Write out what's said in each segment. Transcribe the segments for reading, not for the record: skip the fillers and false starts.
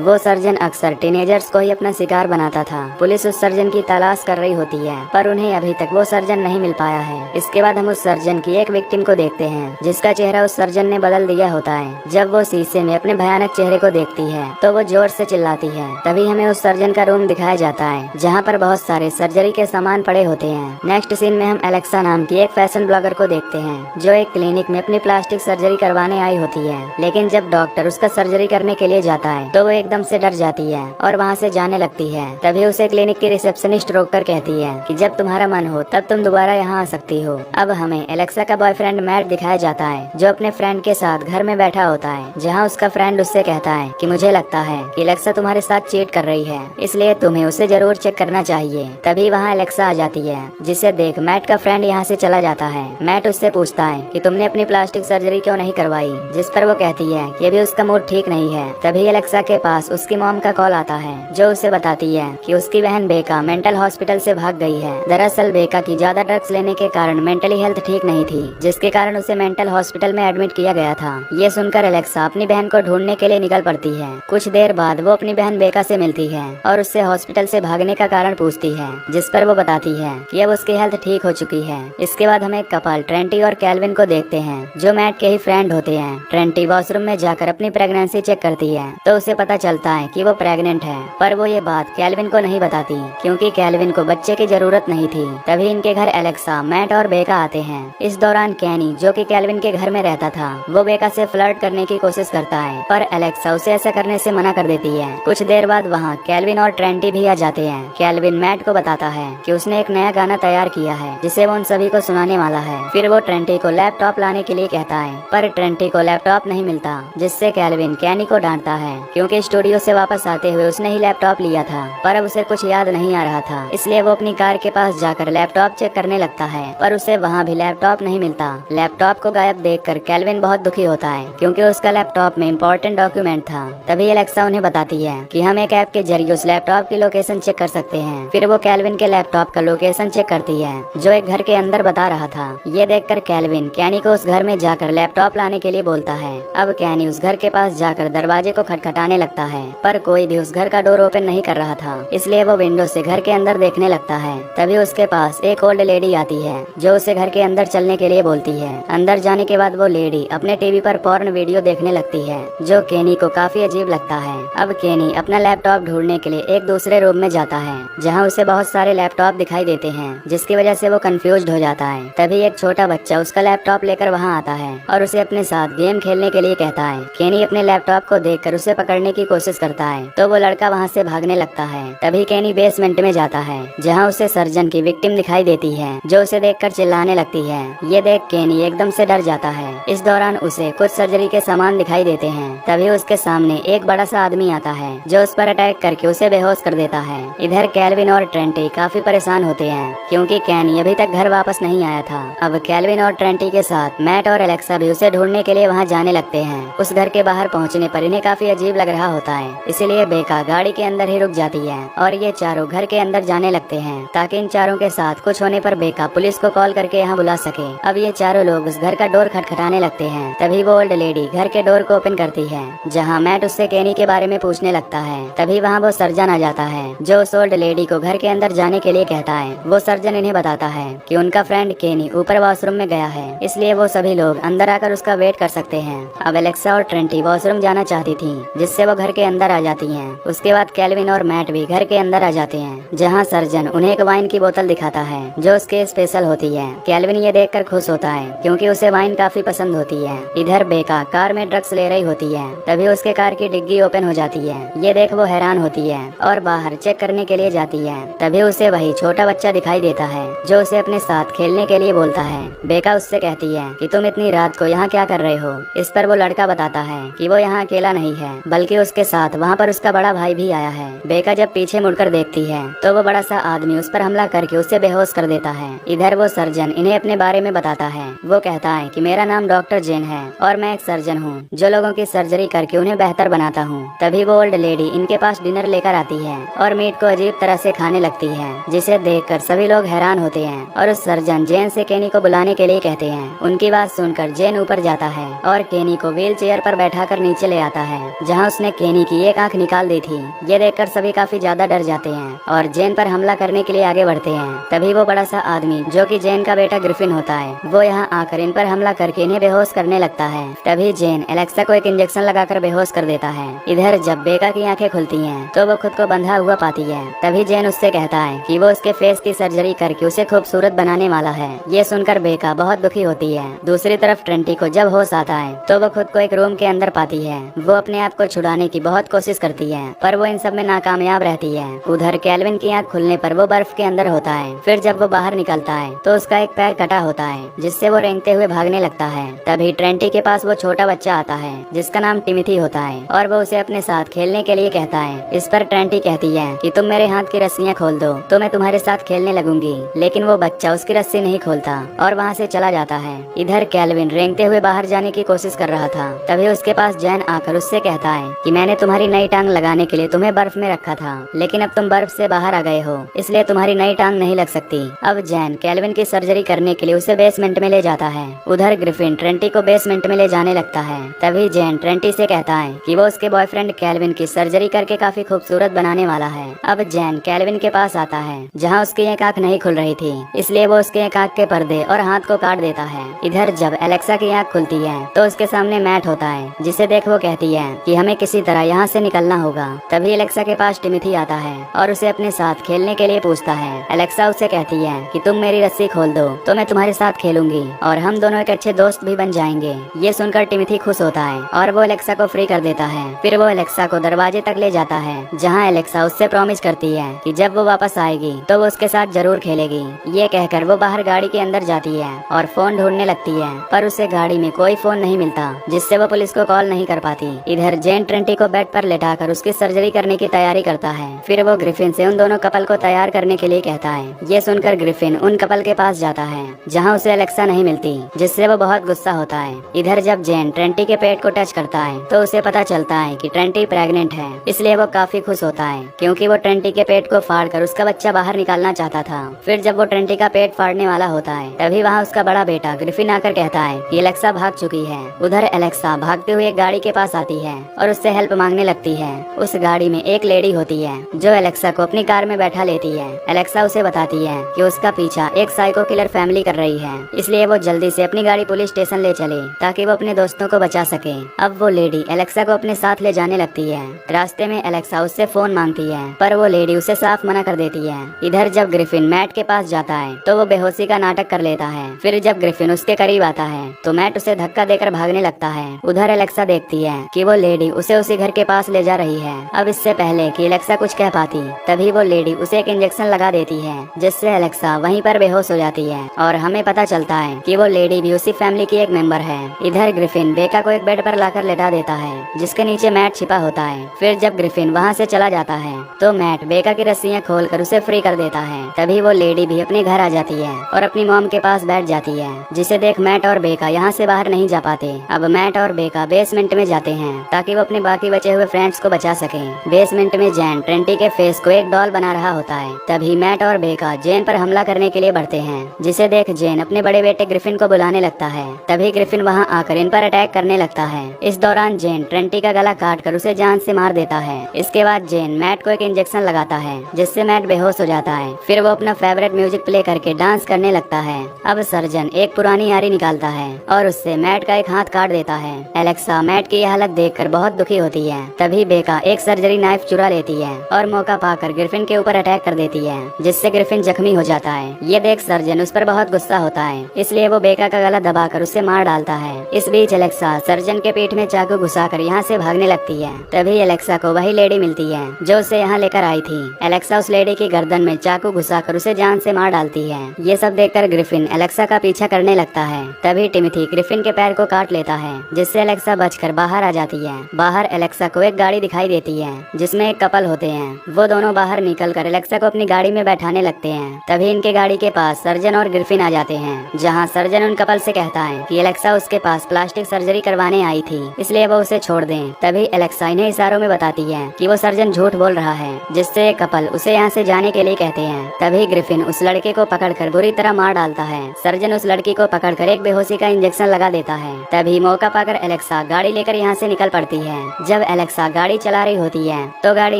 वो सर्जन अक्सर टीनेजर्स को ही अपना शिकार बनाता था। पुलिस उस सर्जन की तलाश कर रही होती है, पर उन्हें अभी तक वो सर्जन नहीं मिल पाया है। इसके बाद हम उस सर्जन की एक विक्टिम को देखते हैं, जिसका चेहरा उस सर्जन ने बदल दिया होता है। जब वो शीशे में अपने भयानक चेहरे को देखती है तो वो जोर से चिल्लाती है। तभी हमें उस सर्जन का रूम दिखाया जाता है, जहाँ पर बहुत सारे सर्जरी के सामान पड़े होते हैं। नेक्स्ट सीन में हम एलेक्सा नाम की एक फैशन ब्लॉगर को देखते हैं, जो एक क्लिनिक में अपनी प्लास्टिक सर्जरी करवाने आई होती है। लेकिन जब डॉक्टर उसका सर्जरी करने के लिए जाता है तो वो एकदम से डर जाती है और वहाँ से जाने लगती है। तभी उसे क्लिनिक की रिसेप्शनिस्ट रोककर कहती है कि जब तुम्हारा मन हो तब तुम दोबारा यहाँ आ सकती हो। अब हमें एलेक्सा का बॉयफ्रेंड मैट दिखाया जाता है, जो अपने फ्रेंड के साथ घर में बैठा होता है, जहाँ उसका फ्रेंड उससे कहता है कि मुझे लगता है कि एलेक्सा तुम्हारे साथ चीट कर रही है, इसलिए तुम्हें उसे जरूर चेक करना चाहिए। तभी वहाँ एलेक्सा आ जाती है, जिसे देख मैट का फ्रेंड यहाँ से चला जाता है। मैट उससे पूछता है कि तुमने अपनी प्लास्टिक सर्जरी क्यों नहीं करवाई, जिस पर वो कहती है कि अभी उसका मूड ठीक नहीं है। तभी एलेक्सा के पास उसकी मॉम का कॉल आता है, जो उसे बताती है कि उसकी बहन बेका मेंटल हॉस्पिटल से भाग गई है। दरअसल बेका की ज्यादा ड्रग्स लेने के कारण मेंटली हेल्थ ठीक नहीं थी, जिसके कारण उसे मेंटल हॉस्पिटल में एडमिट किया गया था। ये सुनकर एलेक्सा अपनी बहन को ढूंढने के लिए निकल पड़ती है। कुछ देर बाद वो अपनी बहन बेका से मिलती है और उससे हॉस्पिटल से भागने का कारण पूछती है, जिस पर वो बताती है कि अब उसकी हेल्थ ठीक हो चुकी है। इसके बाद हम एक कपल ट्रेंटी और कैल्विन को देखते हैं, जो मैट के ही फ्रेंड होते हैं। ट्रेंटी वॉशरूम में जाकर अपनी प्रेगनेंसी चेक करती है तो उसे पता चलता है कि वो प्रेग्नेंट है, पर वो ये बात कैल्विन को नहीं बताती, क्योंकि कैल्विन को बच्चे की जरूरत नहीं थी। तभी इनके घर एलेक्सा, मैट और बेका आते हैं। इस दौरान कैनी, जो कि कैल्विन के घर में रहता था, वो बेका से फ्लर्ट करने की कोशिश करता है, पर एलेक्सा उसे ऐसा करने से मना कर देती है। कुछ देर बाद वहाँ कैल्विन और ट्रेंटी भी आ जाते हैं। कैल्विन मैट को बताता है कि उसने एक नया गाना तैयार किया है, जिसे वो उन सभी को सुनाने वाला है। फिर वो ट्रेंटी को लैपटॉप लाने के लिए कहता है, पर ट्रेंटी को लैपटॉप नहीं मिलता, जिससे कैल्विन कैनी को डांटता है, क्योंकि स्टूडियो से वापस आते हुए उसने ही लैपटॉप लिया था, पर अब उसे कुछ याद नहीं आ रहा था। इसलिए वो अपनी कार के पास जाकर लैपटॉप चेक करने लगता है, पर उसे वहाँ भी लैपटॉप नहीं मिलता। लैपटॉप को गायब देखकर कैल्विन बहुत दुखी होता है, क्योंकि उसका लैपटॉप में इम्पोर्टेंट डॉक्यूमेंट था। तभी एलेक्सा उन्हें बताती है कि हम एक ऐप के जरिए उस लैपटॉप की लोकेशन चेक कर सकते हैं। फिर वो कैल्विन के लैपटॉप का लोकेशन चेक करती है, जो एक घर के अंदर बता रहा था। ये देखकर कैल्विन कैनी को उस घर में जाकर लैपटॉप लाने के लिए बोलता है। अब कैनी उस घर के पास जाकर दरवाजे को खटखटाने लगता है, पर कोई भी उस घर का डोर ओपन नहीं कर रहा था, इसलिए वो विंडो से घर के अंदर देखने लगता है। तभी उसके पास एक ओल्ड लेडी आती है, जो उसे घर के अंदर चलने के लिए बोलती है। अंदर जाने के बाद वो लेडी अपने टीवी पर पॉर्न वीडियो देखने लगती है, जो केनी को काफी अजीब लगता है। अब केनी अपना लैपटॉप ढूंढने के लिए एक दूसरे रूम में जाता है, जहाँ उसे बहुत सारे लैपटॉप दिखाई देते हैं, जिसकी वजह से वो कंफ्यूज्ड हो जाता है। तभी एक छोटा बच्चा उसका लैपटॉप लेकर वहाँ आता है और उसे अपने साथ गेम खेलने के लिए कहता है। केनी अपने लैपटॉप को देखकर उसे पकड़ने की कोशिश करता है, तो वो लड़का वहाँ से भागने लगता है। तभी केनी बेसमेंट में जाता है, जहाँ उसे सर्जन की विक्टिम दिखाई देती है, जो उसे देखकर चिल्लाने लगती है। ये देख केनी एकदम से डर जाता है। इस दौरान उसे कुछ सर्जरी के सामान दिखाई देते हैं। तभी उसके सामने एक बड़ा सा आदमी आता है, जो उस पर अटैक करके उसे बेहोश कर देता है। इधर कैल्विन और ट्रेंटी काफी परेशान होते हैं, क्योंकि कैनी अभी तक घर वापस नहीं आया था। अब कैल्विन और ट्रेंटी के साथ मैट और एलेक्सा भी उसे ढूंढने के लिए वहाँ जाने लगते हैं। उस घर के बाहर पहुँचने पर इन्हें काफी अजीब लग रहा होता है, इसलिए बेका गाड़ी के अंदर ही रुक जाती है और ये चारों घर के अंदर जाने लगते हैं, ताकि इन चारों के साथ कुछ होने पर बेका पुलिस को कॉल करके यहाँ बुला सके। अब ये चारों लोग उस घर का डोर खटखटाने लगते हैं। तभी वो ओल्ड लेडी घर के डोर को ओपन करती है, जहाँ मैट उससे केनी के बारे में पूछने लगता है। तभी वहाँ वो सर्जन आ जाता है, जो उस ओल्ड लेडी को घर के अंदर जाने के लिए कहता है। वो सर्जन इन्हें बताता है कि उनका फ्रेंड केनी ऊपर वॉशरूम में गया है, इसलिए वो सभी लोग अंदर आकर उसका वेट कर सकते हैं। अब एलेक्सा और ट्रेंटी वॉशरूम जाना चाहती थी, जिससे वो घर के अंदर आ जाती हैं। उसके बाद कैल्विन और मैट भी घर के अंदर आ जाते हैं, जहाँ सर्जन उन्हें एक वाइन की बोतल दिखाता है, जो उसके स्पेशल होती है। कैल्विन ये देखकर खुश होता है, क्योंकि उसे वाइन काफी पसंद होती है। इधर बेका कार में ड्रग्स ले रही होती है। तभी उसके कार की डिग्गी ओपन हो जाती है। ये देख वो हैरान होती है और बाहर चेक करने के लिए जाती है। तभी उसे वही छोटा बच्चा दिखाई देता है, जो उसे अपने साथ खेलने के लिए बोलता है। बेका उससे कहती है कि तुम इतनी रात को यहाँ क्या कर रहे हो। इस पर वो लड़का बताता है कि वो यहाँ अकेला नहीं है, बल्कि उसके साथ वहाँ पर उसका बड़ा भाई भी आया है। बेका जब पीछे मुड़कर देखती है तो वो बड़ा सा आदमी उस पर हमला करके उसे बेहोश कर देता है। इधर वो सर्जन इन्हें अपने बारे में बताता है। वो कहता है कि मेरा नाम डॉक्टर जेन है और मैं एक सर्जन हूँ, जो लोगों की सर्जरी करके उन्हें बेहतर बनाता हूँ। तभी वो ओल्ड लेडी इनके पास डिनर लेकर आती है और मीट को अजीब तरह से खाने लगती है, जिसे देखकर सभी लोग हैरान होते हैं और उस सर्जन जेन से केनी को बुलाने के लिए कहते हैं। उनकी बात सुनकर जेन ऊपर जाता है और केनी को व्हील चेयर पर बैठाकर नीचे ले आता है, जहाँ उसने केनी की एक आंख निकाल दी थी। ये देखकर सभी काफी ज्यादा डर जाते हैं और जेन पर हमला करने के लिए आगे बढ़ते हैं। तभी वो बड़ा सा आदमी जो कि जेन का बेटा ग्रिफिन होता है, वो यहाँ आकर इन पर हमला करके इन्हें बेहोश करने लगता है। तभी जेन एलेक्सा को एक इंजेक्शन लगाकर बेहोश कर देता है। इधर जब बेका की आंखें खुलती हैं तो वो खुद को बंधा हुआ पाती है। तभी जेन उससे कहता है कि वो उसके फेस की सर्जरी करके उसे खूबसूरत बनाने वाला है। ये सुनकर बेका बहुत दुखी होती है। दूसरी तरफ ट्रेंटी को जब होश आता है तो वो खुद को एक रूम के अंदर पाती है। वो अपने आप को छुड़ाने की बहुत कोशिश करती है पर वो इन सब में नाकामयाब रहती है। उधर कैल्विन की आंख खुलने पर वो बर्फ के अंदर होता है। फिर जब वो बाहर निकलता है तो उसका एक पैर कटा होता है, जिससे वो रेंगते हुए भागने लगता है। तभी ट्रेंटी के पास वो छोटा बच्चा आता है जिसका नाम टिमिथी होता है और वो उसे अपने साथ खेलने के लिए कहता है। इस पर ट्रेंटी कहती है कि तुम मेरे हाथ की रस्सियाँ खोल दो तो मैं तुम्हारे साथ खेलने लगूंगी, लेकिन वो बच्चा उसकी रस्सी नहीं खोलता और वहाँ से चला जाता है। इधर कैल्विन रेंगते हुए बाहर जाने की कोशिश कर रहा था। तभी उसके पास जैन आकर उससे कहता है कि मैंने तुम्हारी नई टांग लगाने के लिए तुम्हें बर्फ में रखा था, लेकिन अब तुम बर्फ से बाहर आ गए हो, इसलिए तुम्हारी नई टांग नहीं लग सकती। अब जैन कैल्विन की सर्जरी करने के लिए उसे बेसमेंट में ले जाता है। उधर ग्रिफिन ट्रेंटी को बेसमेंट में ले जाने लगता है। तभी जैन ट्रेंटी से कहता है कि वो उसके बॉयफ्रेंड कैल्विन की सर्जरी करके काफी खूबसूरत बनाने वाला है। अब जैन कैल्विन के पास आता है जहाँ उसकी एक आंख नहीं खुल रही थी, इसलिए वो उसके एक आंख के पर्दे और हाथ को काट देता है। इधर जब एलेक्सा की आंख खुलती है तो उसके सामने मैट होता है, जिसे देख वो कहती है कि हमें किसी तरह यहाँ से निकलना होगा। तभी एलेक्सा के पास टिमिथी आता है और उसे अपने साथ खेलने के लिए पूछता है। एलेक्सा उससे कहती है कि तुम मेरी रस्सी खोल दो तो मैं तुम्हारे साथ खेलूंगी और हम दोनों एक अच्छे दोस्त भी बन जाएंगे। ये सुनकर टिमिथी खुश होता है और वो एलेक्सा को फ्री कर देता है। फिर वो एलेक्सा को दरवाजे तक ले जाता है जहाँ एलेक्सा उससे प्रॉमिस करती है कि जब वो वापस आएगी तो वो उसके साथ जरूर खेलेगी। ये कहकर वो बाहर गाड़ी के अंदर जाती है और फोन ढूंढने लगती है, पर उसे गाड़ी में कोई फोन नहीं मिलता, जिससे वो पुलिस को कॉल नहीं कर पाती। इधर जेन ट्रेंटी को बेड पर लेटाकर उसकी सर्जरी करने की तैयारी करता है। फिर वो ग्रिफिन से उन दोनों कपल को तैयार करने के लिए कहता है। ये सुनकर ग्रिफिन उन कपल के पास जाता है जहाँ उसे एलेक्सा नहीं मिलती, जिससे वो बहुत गुस्सा होता है। इधर जब जेन ट्रेंटी के पेट को टच करता है तो उसे पता चलता है कि ट्रेंटी प्रेग्नेंट है, इसलिए वो काफी खुश होता है क्योंकि वो ट्रेंटी के पेट को फाड़कर उसका बच्चा बाहर निकालना चाहता था। फिर जब वो ट्रेंटी का पेट फाड़ने वाला होता है तभी वहाँ उसका बड़ा बेटा ग्रिफिन आकर कहता है कि एलेक्सा भाग चुकी है। उधर एलेक्सा भागते हुए एक गाड़ी के पास आती है और उससे हेल्प मांगने लगती है। उस गाड़ी में एक लेडी होती है जो एलेक्सा को अपनी कार में बैठा लेती है। एलेक्सा उसे बताती है कि उसका पीछा एक साइको किलर फैमिली कर रही है, इसलिए वो जल्दी से अपनी गाड़ी पुलिस स्टेशन ले चले ताकि वो अपने दोस्तों को बचा सके। अब वो लेडी एलेक्सा को अपने साथ ले जाने लगती है। रास्ते में एलेक्सा उससे फोन मांगती है पर वो लेडी उसे साफ मना कर देती है। इधर जब ग्रिफिन मैट के पास जाता है तो वो बेहोशी का नाटक कर लेता है। फिर जब ग्रिफिन उसके करीब आता है तो मैट उसे धक्का देकर भागने लगता है। उधर एलेक्सा देखती है कि वो लेडी उसे उसी घर के पास ले जा रही है। अब इससे पहले कि एलेक्सा कुछ कह पाती तभी वो लेडी उसे एक इंजेक्शन लगा देती है, जिससे एलेक्सा वहीं पर बेहोश हो जाती है और हमें पता चलता है कि वो लेडी भी उसी फैमिली की एक मेंबर है। इधर ग्रिफिन बेका को एक बेड पर लाकर लेटा देता है जिसके नीचे मैट छिपा होता है। फिर जब ग्रिफिन वहाँ से चला जाता है तो मैट बेका की रस्सियाँ खोलकर उसे फ्री कर देता है। तभी वो लेडी भी अपने घर आ जाती है और अपनी मॉम के पास बैठ जाती है, जिसे देख मैट और बेका यहाँ से बाहर नहीं जा पाते। अब मैट और बेका बेसमेंट में जाते हैं ताकि वो अपने बाकी बचे हुए फ्रेंड्स को बचा सके। बेसमेंट में जैन ट्रेंटी के फेस को एक डॉल बना रहा होता है। तभी मैट और बेका जेन पर हमला करने के लिए बढ़ते हैं, जिसे देख जेन अपने बड़े बेटे ग्रिफिन को बुलाने लगता है। तभी ग्रिफिन वहाँ आकर इन पर अटैक करने लगता है। इस दौरान जेन ट्रेंटी का गला काट कर उसे जान से मार देता है। इसके बाद जेन मैट को एक इंजेक्शन लगाता है जिससे मैट बेहोश हो जाता है। फिर वो अपना फेवरेट म्यूजिक प्ले करके डांस करने लगता है। अब सर्जन एक पुरानी यारी निकालता है और उससे मैट का एक हाथ काट देता है। एलेक्सा मैट की यह हालत देखकर बहुत दुखी होती है। तभी बेका एक सर्जरी नाइफ चुरा लेती है और मौका पाकर ग्रिफिन के ऊपर अटैक कर देती है, जिससे ग्रिफिन जख्मी हो जाता है। ये देख सर्जन उस पर बहुत गुस्सा होता है, इसलिए वो बेका का गला दबाकर उससे मार डालता है। इस बीच एलेक्सा सर्जन के पीठ में चाकू घुसाकर यहाँ से भागने लगती है। तभी एलेक्सा को वही लेडी मिलती है जो उसे यहाँ लेकर आई थी। एलेक्सा उस लेडी की गर्दन में चाकू घुसाकर उसे जान से मार डालती है। ये सब देखकर ग्रिफिन एलेक्सा का पीछा करने लगता है। तभी टिमिथी ग्रिफिन के पैर को काट लेता है, जिससे एलेक्सा बचकर बाहर आ जाती है। बाहर एलेक्सा को एक गाड़ी दिखाई देती है जिसमें एक कपल होते हैं। वो दोनों बाहर निकलकर एलेक्सा को अपनी गाड़ी में बैठाने लगते हैं। तभी इनके गाड़ी के पास सर्जन और ग्रिफिन आ जाते हैं, जहाँ सर्जन उन कपल से कहता है कि एलेक्सा उसके पास प्लास्टिक सर्जरी करवाने आई थी, इसलिए वो उसे छोड़ दें। तभी एलेक्सा इन्हें इशारों में बताती है कि वो सर्जन झूठ बोल रहा है, जिससे एक कपल उसे यहाँ से जाने के लिए कहते हैं। तभी ग्रिफिन उस लड़के को पकड़कर बुरी तरह मार डालता है। सर्जन उस लड़की को पकड़कर एक बेहोशी का इंजेक्शन लगा देता है। तभी मौका पाकर एलेक्सा गाड़ी लेकर यहाँ से निकल पड़ती है। जब जब एलेक्सा गाड़ी चला रही होती है तो गाड़ी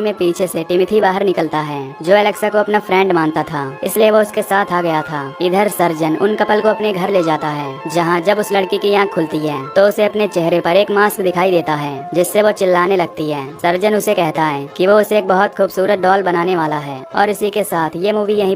में पीछे से टिमोथी बाहर निकलता है, जो एलेक्सा को अपना फ्रेंड मानता था, इसलिए वो उसके साथ आ गया था। इधर सर्जन उन कपल को अपने घर ले जाता है, जहाँ जब उस लड़की की आँख खुलती है तो उसे अपने चेहरे पर एक मास्क दिखाई देता है, जिससे वो चिल्लाने लगती है। सर्जन उसे कहता है कि वो उसे एक बहुत खूबसूरत डॉल बनाने वाला है। और इसी के साथ ये मूवी यहीं